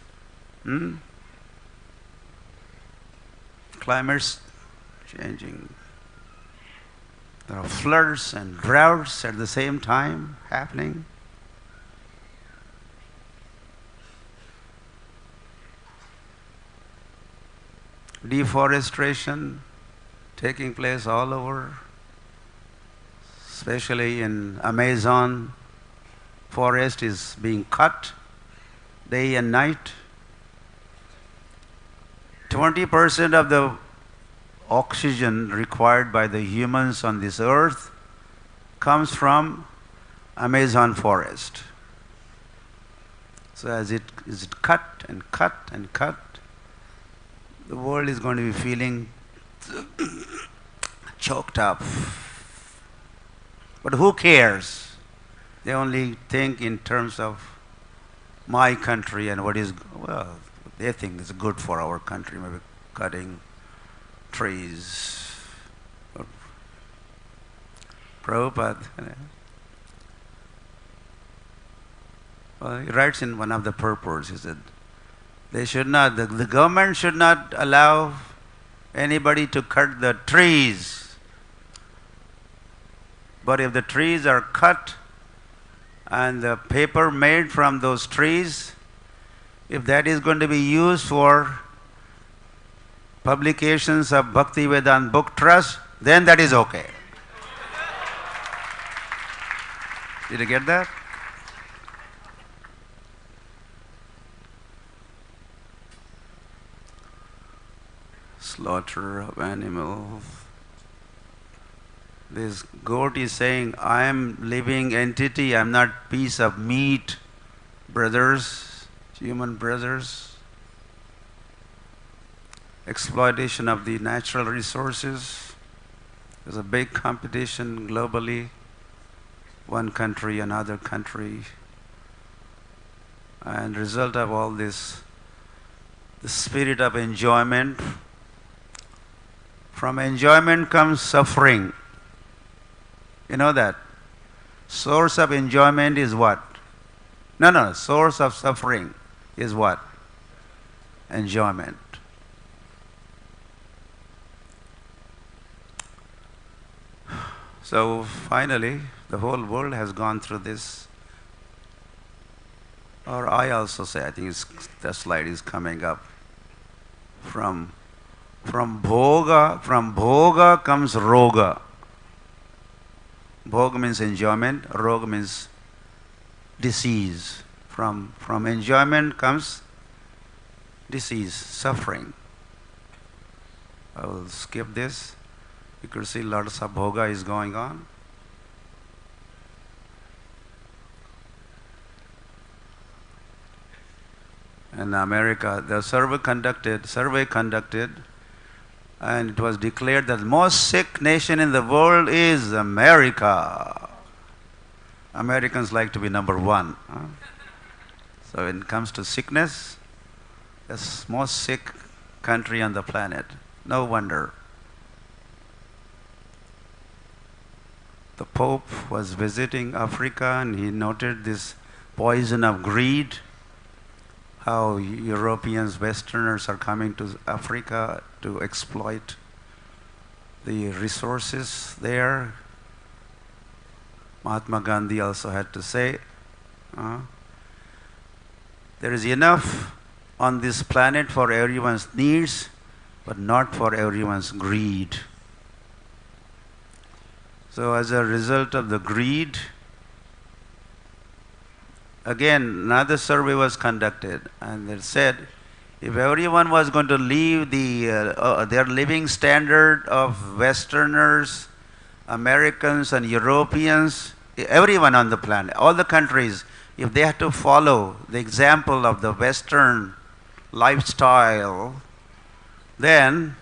Climate's changing. There are floods and droughts at the same time happening. Deforestation taking place all over, especially in Amazon. Forest is being cut day and night. 20% of the oxygen required by the humans on this earth comes from Amazon forest. So as it is cut and cut and cut, the world is going to be feeling choked up. But who cares? They only think in terms of my country and what is, well, they think is good for our country, maybe cutting trees. Prabhupada, well, he writes in one of the purports, he said, they should not, the government should not allow anybody to cut the trees. But if the trees are cut and the paper made from those trees, if that is going to be used for publications of Bhaktivedanta Book Trust, then that is okay. Did you get that? Slaughter of animals. This goat is saying, I am living entity, I am not piece of meat, brothers, human brothers. Exploitation of the natural resources. There's a big competition globally. One country, another country. And result of all this, the spirit of enjoyment. From enjoyment comes suffering. You know that? Source of enjoyment is what? No. Source of suffering is what? Enjoyment. So finally, the whole world has gone through this. Or I also say, I think the slide is coming up. From bhoga comes roga. Bhoga means enjoyment, roga means disease. From enjoyment comes disease, suffering. I will skip this. You could see lots of bhoga is going on. In America, the survey conducted, and it was declared that the most sick nation in the world is America. Americans like to be number one. So when it comes to sickness, the most sick country on the planet. No wonder. The Pope was visiting Africa and he noted this poison of greed, how Europeans, Westerners are coming to Africa to exploit the resources there. Mahatma Gandhi also had to say, there is enough on this planet for everyone's needs, but not for everyone's greed. So as a result of the greed, again, another survey was conducted, and it said, if everyone was going to leave their living standard of Westerners, Americans and Europeans, everyone on the planet, all the countries, if they had to follow the example of the Western lifestyle, then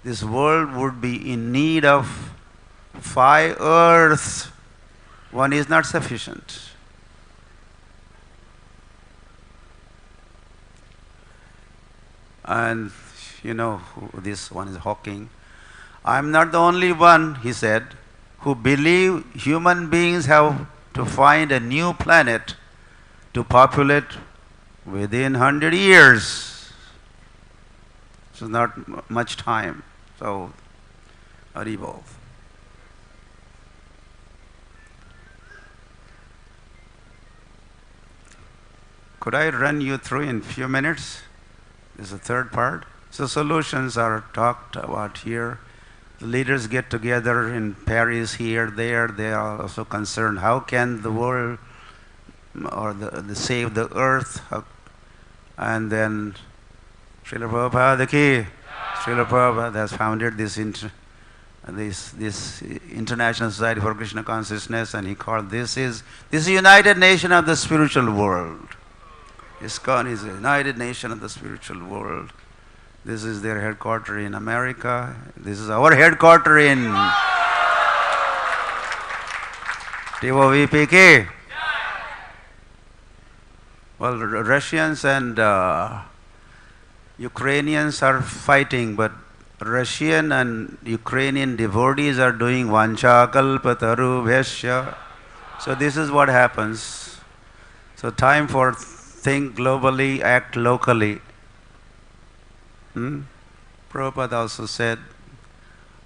this world would be in need of 5 earths. One is not sufficient. And you know who this one is Hawking. I'm not the only one, he said, who believe human beings have to find a new planet to populate within 100 years. So not much time. So, Haribol. Could I run you through in few minutes? This is the third part. So solutions are talked about here. The leaders get together in Paris, here, there. They are also concerned, how can the world or the save the earth? And then Srila Prabhupada ki, Srila Prabhupada has founded this International Society for Krishna Consciousness, and he called this is United Nation of the Spiritual World. ISKCON is a United Nation of the Spiritual World. This is their headquarters in America. This is our headquarters in TOVPK. Well, Russians and Ukrainians are fighting, but Russian and Ukrainian devotees are doing vanchakalpatarubhyasya. So this is what happens. So time for think globally, act locally. Prabhupada also said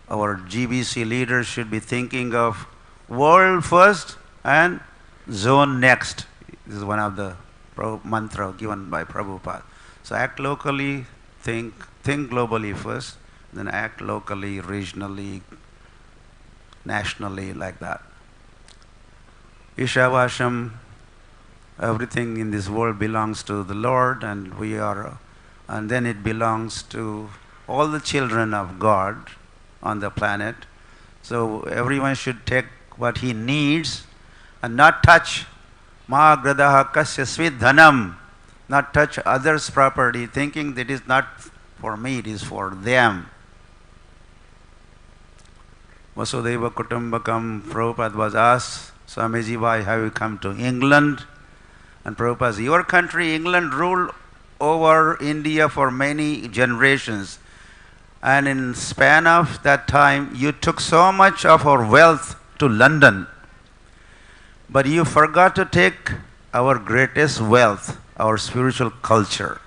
our GBC leaders should be thinking of world first and zone next. This is one of the mantra given by Prabhupada. So act locally, think globally first, then act locally, regionally, nationally, like that. Ishavasham, everything in this world belongs to the Lord, and we are, and then it belongs to all the children of God on the planet. So everyone should take what he needs and not touch ma gradaha kasya svidhanam, not touch others' property, thinking that it is not for me, it is for them. Vasudeva Kutumbakam, Prabhupada was asked, Swamiji, why have you come to England? And Prabhupada said, your country, England, ruled over India for many generations. And in span of that time, you took so much of our wealth to London. But you forgot to take our greatest wealth, our spiritual culture.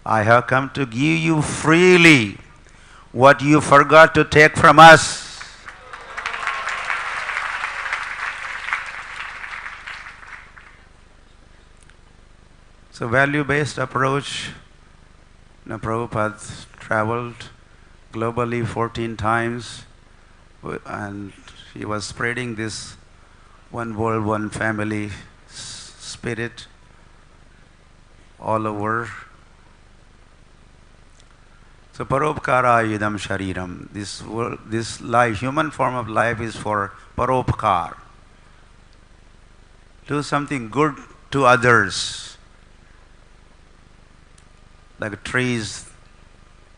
I have come to give you freely what you forgot to take from us. So value-based approach. Prabhupada traveled globally 14 times, and he was spreading this one world, one family spirit all over. So paropkara idam shariram. This life, human form of life, is for paropkar. Do something good to others. Like trees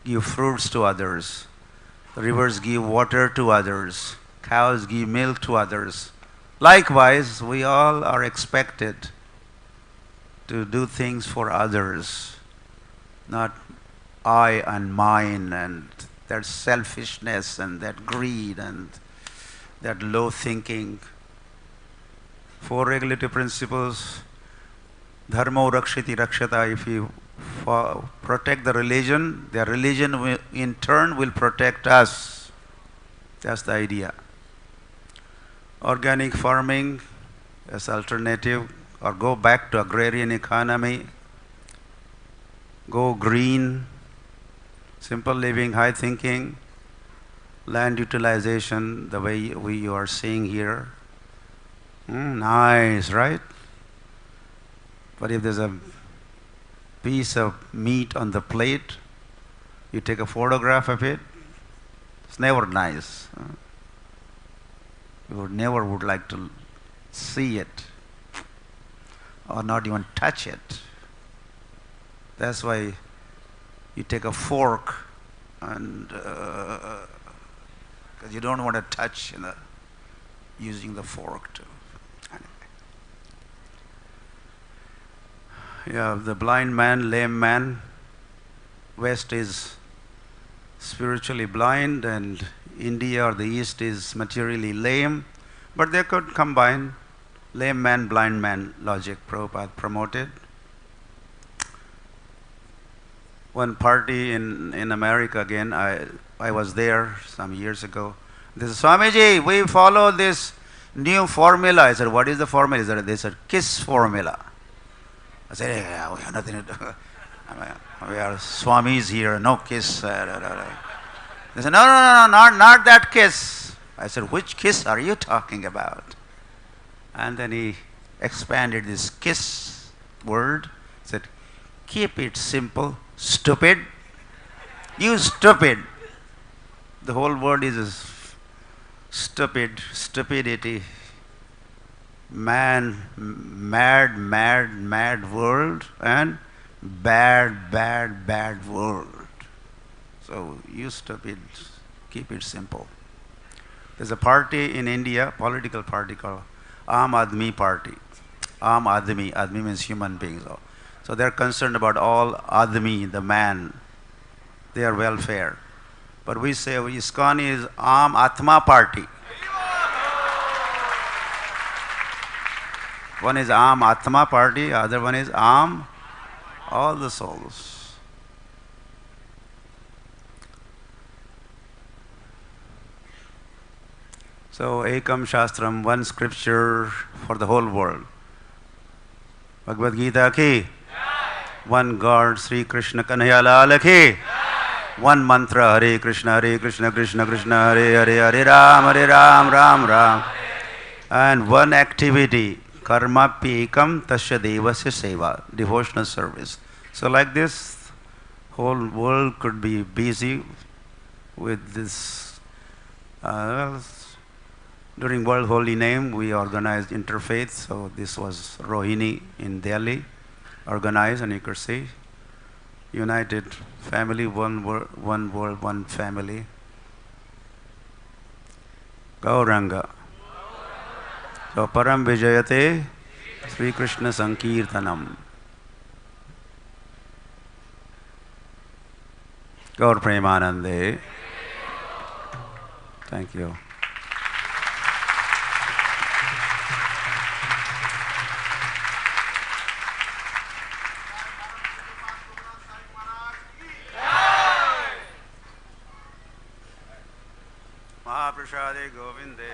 give fruits to others, rivers give water to others, cows give milk to others. Likewise, we all are expected to do things for others, not I and mine, and that selfishness and that greed and that low thinking. 4 regulative principles. Dharmo rakshiti rakshata. If you protect the religion will, in turn will protect us. That's the idea. Organic farming as alternative, or go back to agrarian economy, go green, simple living, high thinking, land utilization, the way we are seeing here. Nice, right? But if there's a piece of meat on the plate, you take a photograph of it, it's never nice. You never would like to see it or not even touch it. That's why you take a fork, and because you don't want to touch using the fork too. Yeah, the blind man, lame man, West is spiritually blind and India or the East is materially lame, but they could combine lame man, blind man logic. Prabhupada promoted. One party in America again, I was there some years ago. They said, Swamiji, we follow this new formula. I said, what is the formula? They said, KISS formula. I said, yeah, we have nothing to do. We are Swamis here, no kiss. They said, no, not that kiss. I said, which kiss are you talking about? And then he expanded this kiss word. He said, keep it simple, stupid. You stupid. The whole word is stupid, stupidity. Man, mad world, and bad world. So you stupid, keep it simple. There's a party in India, political party called Aam Party. Admi means human beings. So they're concerned about all Admi, the man, their welfare. But we say ISKCON is Aam Atma Party. One is Aam Atma Party, other one is Aam, all the souls. So Ekam Shastram, one scripture for the whole world. Bhagavad Gita ki, one God, Sri Krishna Kanhaiya Lal ki, one mantra, Hare Krishna, Krishna Krishna, Hare Hare, Hare Ram, Ram Ram. And one activity, karma pekam tasya devasya seva, devotional service. So like this, whole world could be busy with this. During World Holy Name, we organized interfaith. So this was Rohini in Delhi, organized, and you could see united family, one world, one family. Gauranga. So Param Vijayate Sri Krishna Sankirtanam. Gaur Premanande. Thank you. Mahaprasade Govinde.